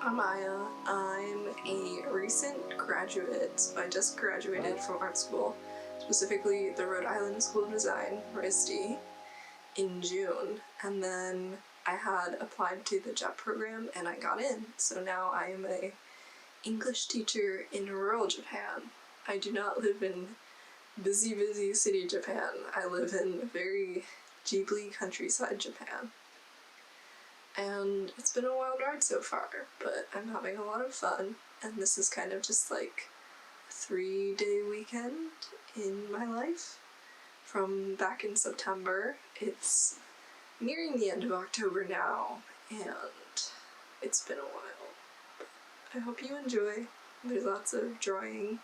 I'm Maya. I'm a recent graduate, so I just graduated from art school, specifically the Rhode Island School of Design, RISD, in June, and then I had applied to the JEP program and I got in, so now I am a English teacher in rural Japan. I do not live in busy city Japan. I live in very Ghibli countryside Japan. And it's been a wild ride so far, but I'm having a lot of fun, and this is kind of just like a 3-day weekend in my life from back in September. It's nearing the end of October now, and it's been a while. But I hope you enjoy. There's lots of drawing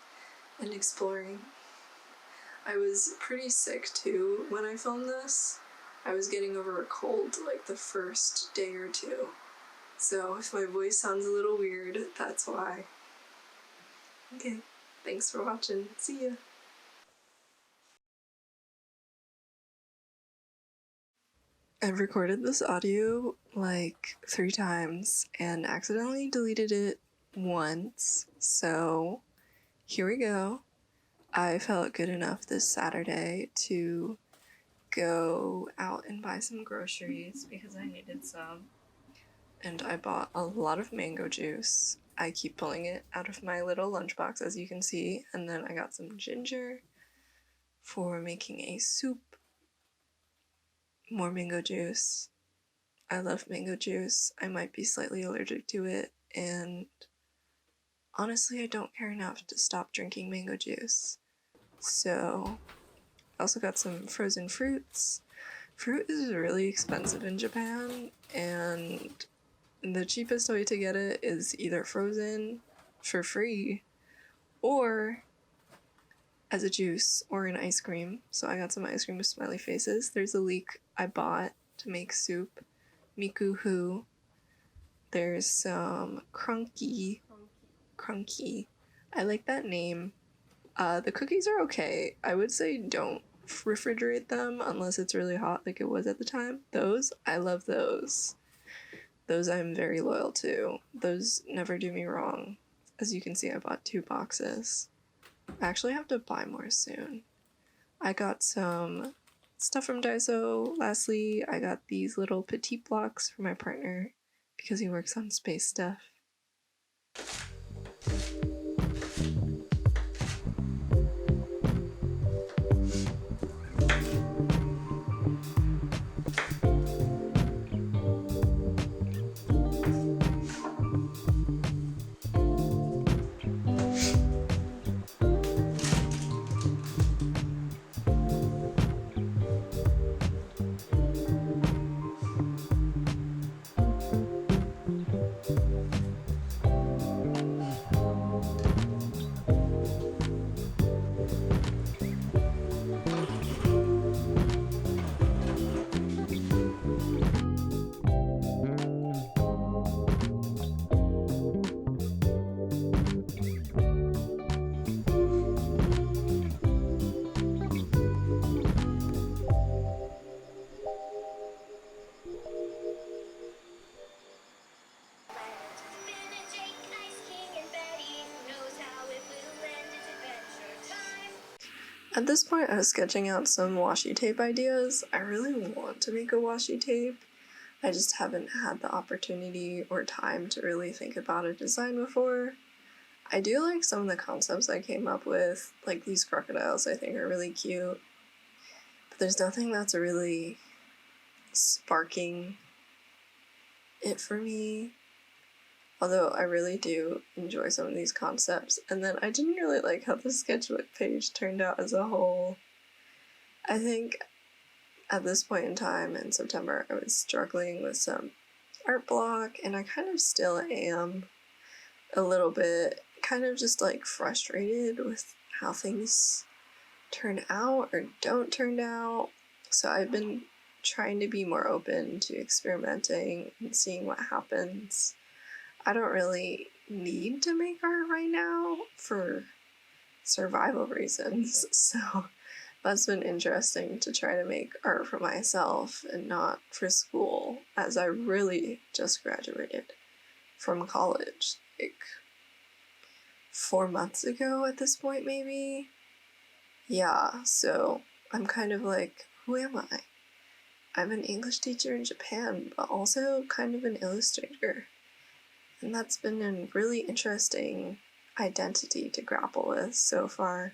and exploring. I was pretty sick too when I filmed this. I was getting over a cold like the first day or two, so if my voice sounds a little weird, that's why. Okay, thanks for watching. See ya! I've recorded this audio like 3 times and accidentally deleted it once, so here we go. I felt good enough this Saturday to go out and buy some groceries because I needed some, and I bought a lot of mango juice. I keep pulling it out of my little lunchbox, as you can see, and then I got some ginger for making a soup, more mango juice. I love mango juice. I might be slightly allergic to it, and honestly I don't care enough to stop drinking mango juice. So I also got some frozen fruits. Fruit is really expensive in Japan, and the cheapest way to get it is either frozen for free or as a juice or an ice cream. So I got some ice cream with smiley faces. There's a leek I bought to make soup, Mikuhu. There's some crunky. I like that name. The cookies are okay. I would say don't refrigerate them unless it's really hot like it was at the time. Those, I love those. Those I'm very loyal to. Those never do me wrong. As you can see, I bought 2 boxes. I actually have to buy more soon. I got some stuff from Daiso. Lastly, I got these little petite blocks for my partner because he works on space stuff. At this point, I was sketching out some washi tape ideas. I really want to make a washi tape. I just haven't had the opportunity or time to really think about a design before. I do like some of the concepts I came up with, like these crocodiles I think are really cute. there's nothing that's really sparking it for me, although I really do enjoy some of these concepts. And then I didn't really like how the sketchbook page turned out as a whole. I think at this point in time in September I was struggling with some art block, and I kind of still am a little bit, kind of just like frustrated with how things turn out or don't turn out. So I've been trying to be more open to experimenting and seeing what happens. I don't really need to make art right now for survival reasons, so that's been interesting to try to make art for myself and not for school, as I really just graduated from college like 4 months ago at this point, maybe. Yeah, so I'm kind of like, who am I? I'm an English teacher in Japan, but also kind of an illustrator. And that's been a really interesting identity to grapple with so far.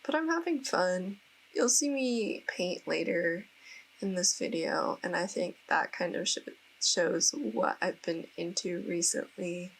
But I'm having fun. You'll see me paint later in this video, and I think that kind of shows what I've been into recently.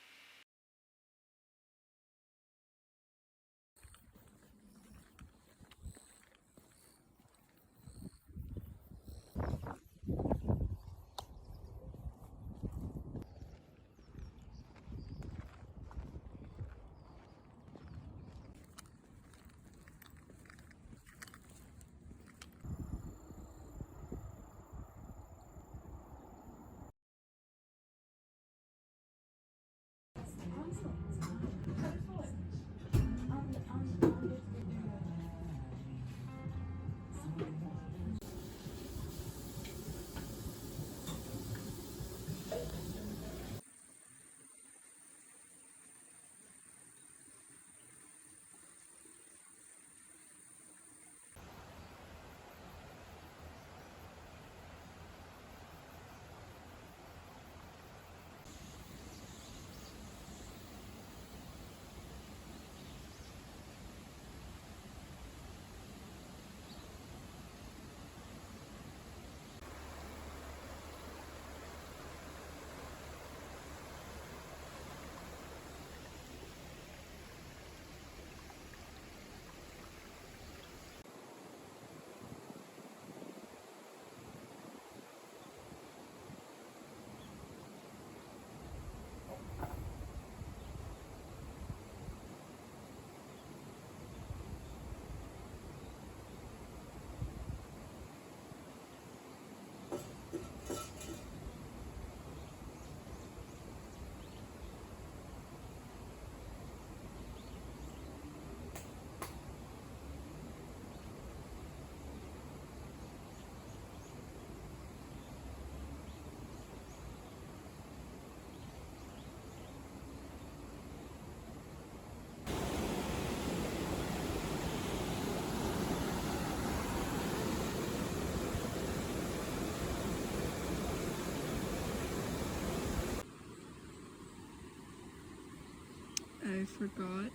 I forgot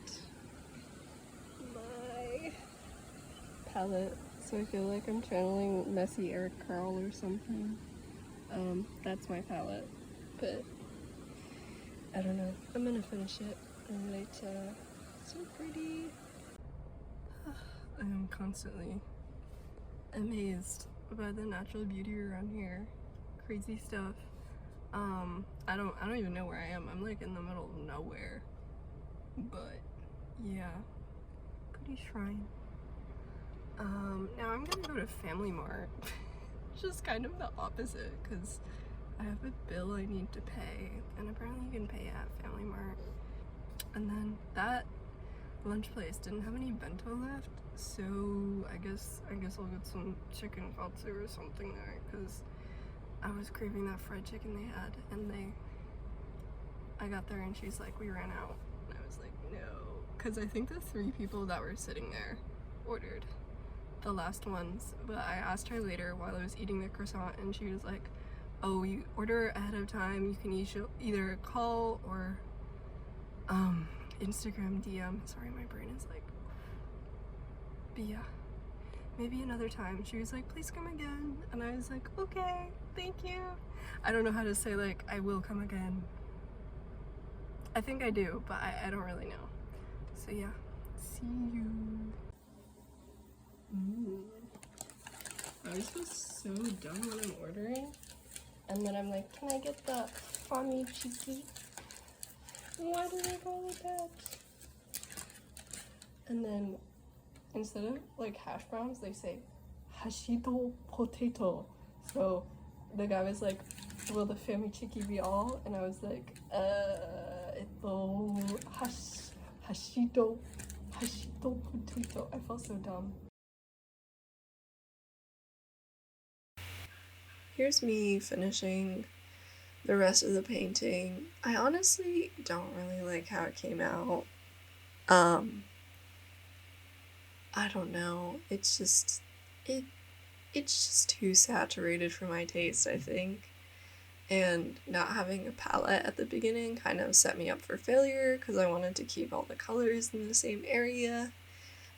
my palette, so I feel like I'm channeling messy Eric Carl or something. That's my palette, but I don't know. I'm gonna finish it later. So pretty. I am constantly amazed by the natural beauty around here. Crazy stuff. I don't even know where I am. I'm like in the middle of nowhere. But yeah, pretty shrine. Now I'm gonna go to Family Mart, which is kind of the opposite because I have a bill I need to pay, and apparently you can pay at Family Mart. And then that lunch place didn't have any bento left, so I guess I'll get some chicken katsu or something there, because I was craving that fried chicken they had, and I got there and she's like, we ran out. And I was like, no, because I think the 3 people that were sitting there ordered the last ones, but I asked her later while I was eating the croissant, and she was like, oh, you order ahead of time, you can either call or Instagram DM. Sorry, my brain is like, but yeah, maybe another time. She was like, please come again. And I was like, okay, thank you. I don't know how to say like, I will come again. I think I do, but I don't really know. So yeah, see you. I was just so dumb when I'm ordering. And then I'm like, can I get the Fami Chiki? Why did I go with that? And then instead of like hash browns, they say hashido potato. So the guy was like, will the Fami Chiki be all? And I was like, hashido potato. I felt so dumb. Here's me finishing the rest of the painting. I honestly don't really like how it came out. I don't know. It's just too saturated for my taste, I think. And not having a palette at the beginning kind of set me up for failure because I wanted to keep all the colors in the same area.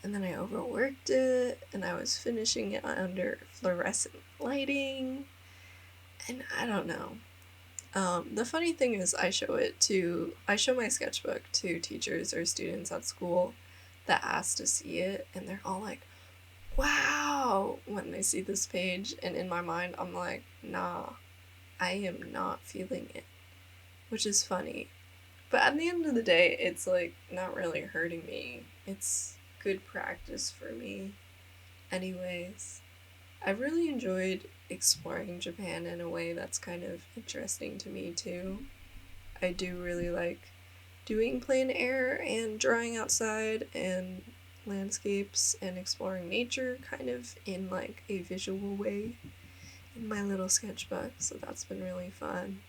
And then I overworked it and I was finishing it under fluorescent lighting. And I don't know. The funny thing is I show my sketchbook to teachers or students at school that ask to see it, and they're all like, wow, when they see this page, and in my mind I'm like, nah, I am not feeling it, which is funny. But at the end of the day, it's like not really hurting me. It's good practice for me. Anyways, I've really enjoyed exploring Japan in a way that's kind of interesting to me too. I do really like doing plein air and drawing outside and landscapes and exploring nature kind of in like a visual way in my little sketchbook, so that's been really fun.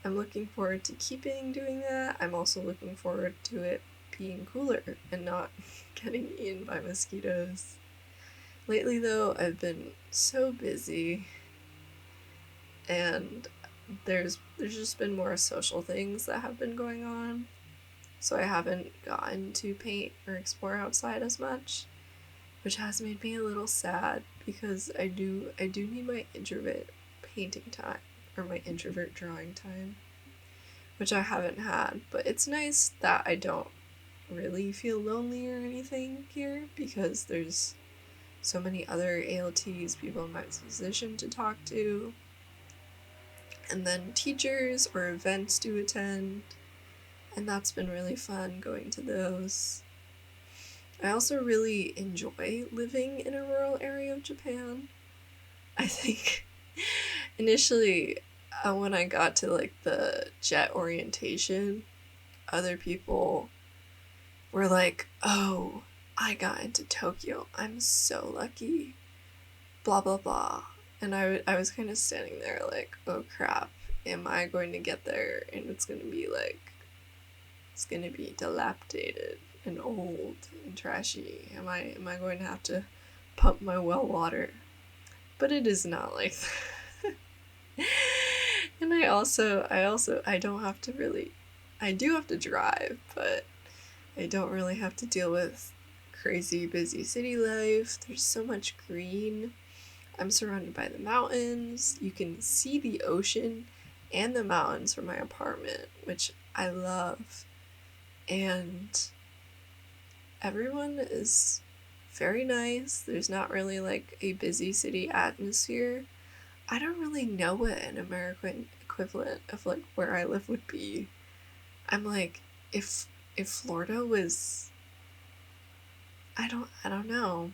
I'm looking forward to keeping doing that. I'm also looking forward to it being cooler and not getting eaten by mosquitoes. Lately though, I've been so busy and there's just been more social things that have been going on, so I haven't gotten to paint or explore outside as much, which has made me a little sad because I do need my introvert painting time or my introvert drawing time, which I haven't had. But it's nice that I don't really feel lonely or anything here because there's so many other ALTs, people in my position to talk to, and then teachers or events to attend, and that's been really fun going to those. I also really enjoy living in a rural area of Japan. I think initially when I got to like the jet orientation, other people were like, oh, I got into Tokyo, I'm so lucky, blah blah blah. And I was kind of standing there like, oh crap, am I going to get there and it's going to be dilapidated and old and trashy? Am I going to have to pump my well water? But it is not like that. And I don't have to really, I do have to drive, but I don't really have to deal with crazy busy city life. There's so much green. I'm surrounded by the mountains. You can see the ocean and the mountains from my apartment, which I love. And everyone is very nice. There's not really like a busy city atmosphere. I don't really know what an American equivalent of like where I live would be. I'm like, if Florida was, I don't know.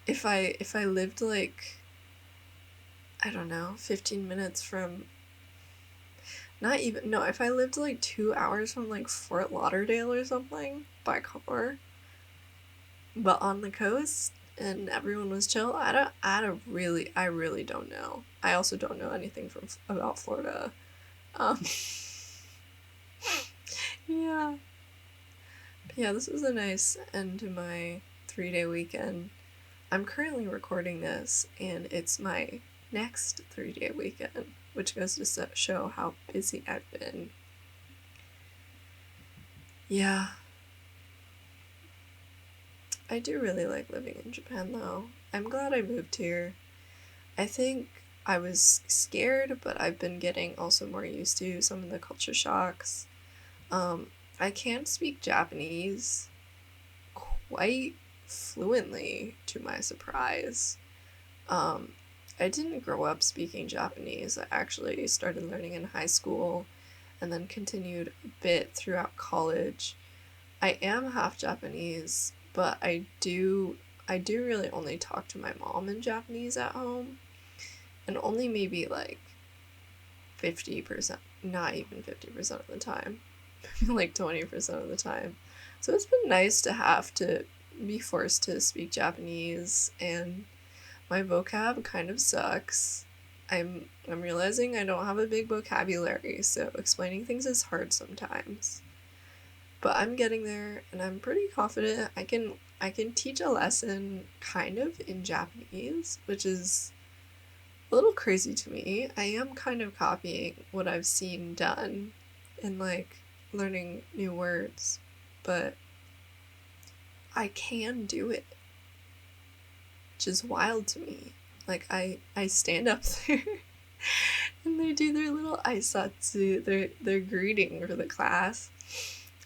If I lived like, I don't know, 15 minutes from, not even, no, if I lived like 2 hours from like Fort Lauderdale or something by car, but on the coast and everyone was chill, I really don't know. I also don't know anything about Florida. Yeah. But yeah, this was a nice end to my 3-day weekend. I'm currently recording this, and it's my next 3-day weekend, which goes to show how busy I've been. Yeah. I do really like living in Japan though. I'm glad I moved here. I think I was scared, but I've been getting also more used to some of the culture shocks. I can speak Japanese quite fluently, to my surprise. Um, I didn't grow up speaking Japanese. I actually started learning in high school and then continued a bit throughout college. I am half Japanese, but I do really only talk to my mom in Japanese at home, and only maybe like 50%, not even 50% of the time, like 20% of the time. So it's been nice to have to be forced to speak Japanese, and my vocab kind of sucks. I'm realizing I don't have a big vocabulary, so explaining things is hard sometimes. But I'm getting there, and I'm pretty confident I can teach a lesson kind of in Japanese, which is a little crazy to me. I am kind of copying what I've seen done and like learning new words, but I can do it, which is wild to me. Like I stand up there and they do their little aisatsu, their greeting for the class.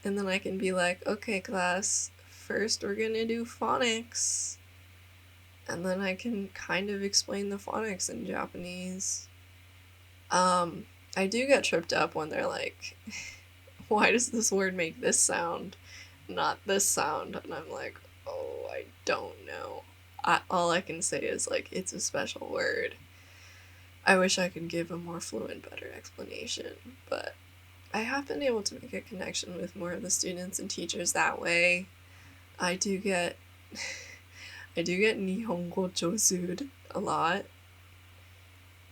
And then I can be like, okay, class, first we're gonna do phonics. And then I can kind of explain the phonics in Japanese. I do get tripped up when they're like, why does this word make this sound, not this sound? And I'm like, oh, I don't know. All I can say is, like, it's a special word. I wish I could give a more fluent, better explanation, but I have been able to make a connection with more of the students and teachers that way. I do get Nihongo Josu'd a lot,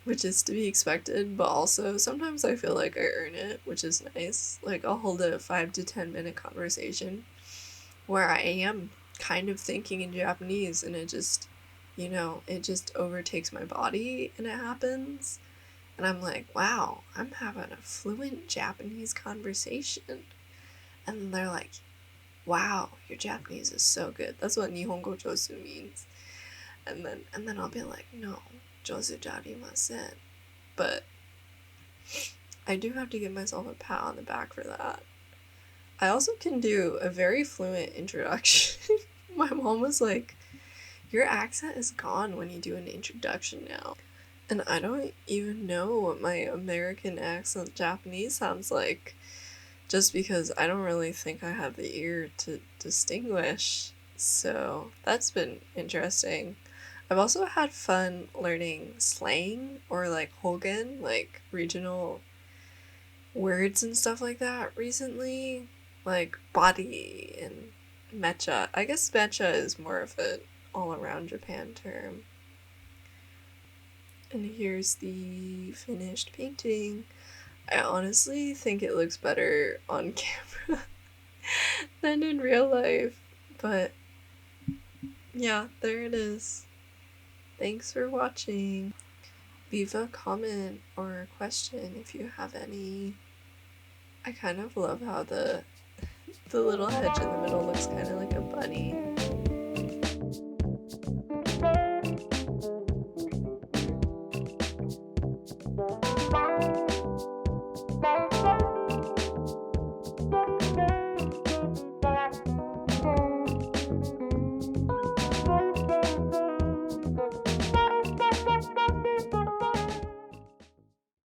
which is to be expected, but also sometimes I feel like I earn it, which is nice. Like, I'll hold a 5 to 10 minute conversation where I am kind of thinking in Japanese, and it just overtakes my body, and it happens. And I'm like, wow, I'm having a fluent Japanese conversation. And they're like, wow, your Japanese is so good. That's what Nihongo Josu means. And then I'll be like, no, Josu jarimasen. But I do have to give myself a pat on the back for that. I also can do a very fluent introduction. My mom was like, your accent is gone when you do an introduction now. And I don't even know what my American accent Japanese sounds like, just because I don't really think I have the ear to distinguish. So that's been interesting. I've also had fun learning slang or like Hogan, like regional words and stuff like that recently. Like body and mecha. I guess mecha is more of an all around Japan term. And here's the finished painting. I honestly think it looks better on camera than in real life. But yeah, there it is. Thanks for watching. Leave a comment or a question if you have any. I kind of love how the little hedge in the middle looks kind of like a bunny.